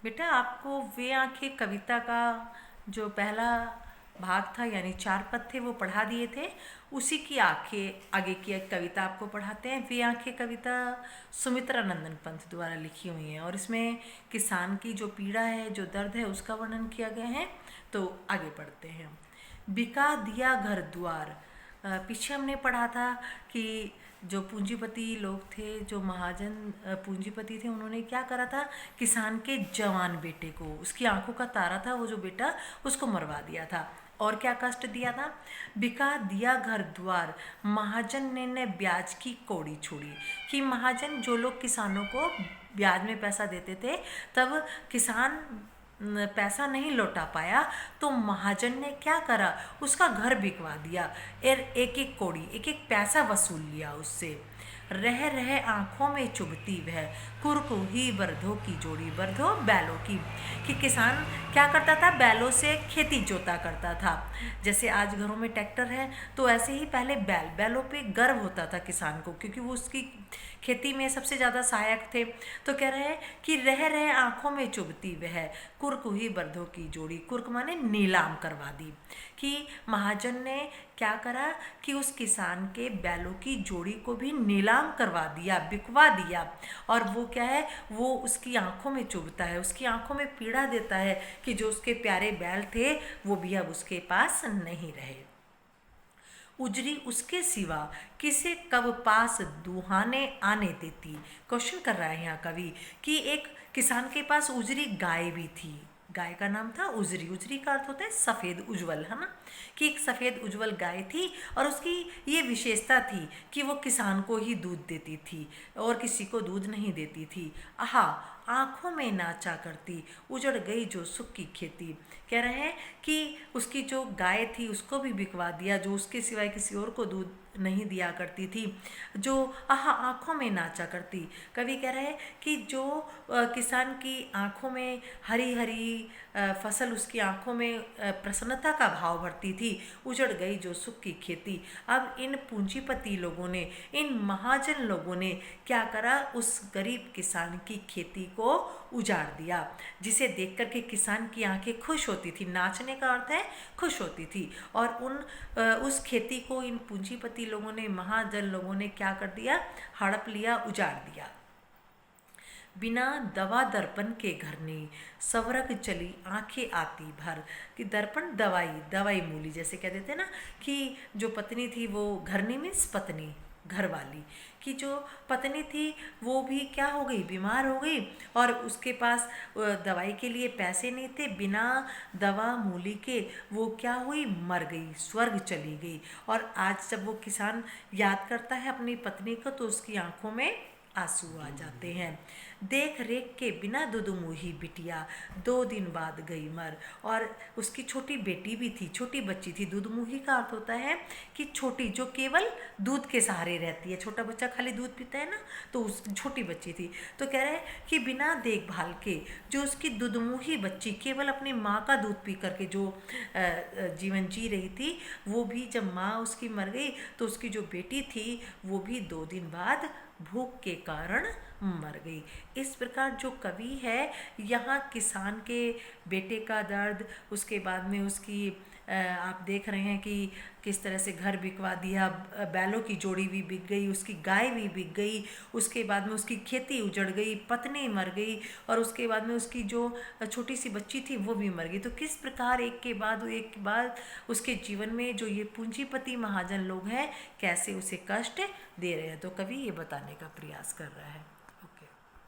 बेटा आपको वे आंखें कविता का जो पहला भाग था यानी 4 पद थे वो पढ़ा दिए थे। उसी की आंखें आगे की एक कविता आपको पढ़ाते हैं। वे आंखें कविता सुमित्रा नंदन पंत द्वारा लिखी हुई है और इसमें किसान की जो पीड़ा है, जो दर्द है, उसका वर्णन किया गया है। तो आगे पढ़ते हैं। बिका दिया घर द्वार। पीछे हमने पढ़ा था कि जो पूंजीपति लोग थे, जो महाजन पूंजीपति थे, उन्होंने क्या करा था, किसान के जवान बेटे को, उसकी आंखों का तारा था वो जो बेटा, उसको मरवा दिया था। और क्या कष्ट दिया था। बिका दिया घर द्वार, महाजन ने ब्याज की कौड़ी छोड़ी। कि महाजन जो लोग किसानों को ब्याज में पैसा देते थे, तब किसान पैसा नहीं लौटा पाया तो महाजन ने क्या करा, उसका घर बिकवा दिया। एक एक कौड़ी, एक एक पैसा वसूल लिया उससे। रह रहे आंखों में चुभती वह, कुरकु ही बरधों की जोड़ी, बरधो बैलों की। कि किसान क्या करता था, बैलों से खेती जोता करता था। जैसे आज घरों में ट्रैक्टर है, तो ऐसे ही पहले बैलों पे गर्व होता था किसान को, क्योंकि वो उसकी खेती में सबसे ज़्यादा सहायक थे। तो कह रहे हैं कि रह रहे आंखों में चुभती वह, कुर्क हुई बर्दों की जोड़ी। कुर्क माने नीलाम करवा दी। कि महाजन ने क्या करा कि उस किसान के बैलों की जोड़ी को भी नीलाम करवा दिया, बिकवा दिया। और वो क्या है, वो उसकी आंखों में चुभता है, उसकी आंखों में पीड़ा देता है कि जो उसके प्यारे बैल थे वो भी अब उसके पास नहीं रहे। उजरी उसके सिवा किसे कब पास दुहाने आने देती। क्वेश्चन कर रहा है यहाँ कवि कि एक किसान के पास उजरी गाय भी थी। गाय का नाम था उजरी। उजरी का अर्थ होता है सफ़ेद, उज्जवल, है ना। कि एक सफ़ेद उज्जवल गाय थी और उसकी ये विशेषता थी कि वो किसान को ही दूध देती थी और किसी को दूध नहीं देती थी। आहा, आंखों में नाचा करती, उजड़ गई जो सुख की खेती। कह रहे हैं कि उसकी जो गाय थी उसको भी बिकवा दिया, जो उसके सिवाय किसी और को दूध नहीं दिया करती थी, जो आहा आंखों में नाचा करती। कवि कह रहे हैं कि जो किसान की आंखों में हरी हरी फसल, उसकी आंखों में प्रसन्नता का भाव भरती थी, उजड़ गई जो सुख की खेती। अब इन पूंजीपति लोगों ने, इन महाजन लोगों ने क्या करा, उस गरीब किसान की खेती को उजाड़ दिया, जिसे देख कर के किसान की आंखें खुश होती थी। नाचने का अर्थ है खुश होती थी। और उस खेती को इन पूंजीपति लोगों ने, महाजन लोगों ने क्या कर दिया, हड़प लिया, उजाड़ दिया। बिना दवा दर्पण के घर ने सवरक चली आंखें आती भर। कि दर्पण दवाई, दवाई मूली जैसे कह देते ना, कि जो पत्नी थी वो, घरनी मीन्स पत्नी, घर वाली, कि जो पत्नी थी वो भी क्या हो गई, बीमार हो गई और उसके पास दवाई के लिए पैसे नहीं थे। बिना दवा मूली के वो क्या हुई, मर गई, स्वर्ग चली गई। और आज जब वो किसान याद करता है अपनी पत्नी को तो उसकी आंखों में आंसू आ जाते हैं। देख रेख के बिना दुदुमुही बिटिया, 2 दिन बाद गई मर। और उसकी छोटी बेटी भी थी, छोटी बच्ची थी। दुदमुही का अर्थ होता है कि छोटी, जो केवल दूध के सहारे रहती है। छोटा बच्चा खाली दूध पीता है ना, तो उस छोटी बच्ची थी। तो कह रहे हैं कि बिना देखभाल के जो उसकी दुदमुही बच्ची केवल अपनी माँ का दूध पी करके जो जीवन जी रही थी, वो भी जब माँ उसकी मर गई तो उसकी जो बेटी थी वो भी 2 दिन बाद भूख के कारण मर गई। इस प्रकार जो कवि है यहाँ किसान के बेटे का दर्द, उसके बाद में उसकी आप देख रहे हैं कि किस तरह से घर बिकवा दिया, बैलों की जोड़ी भी बिक गई, उसकी गाय भी बिक गई, उसके बाद में उसकी खेती उजड़ गई, पत्नी मर गई और उसके बाद में उसकी जो छोटी सी बच्ची थी वो भी मर गई। तो किस प्रकार एक के बाद उसके जीवन में जो ये पूंजीपति महाजन लोग हैं कैसे उसे कष्ट दे रहे हैं। तो कवि ये बताने का प्रयास कर रहा है।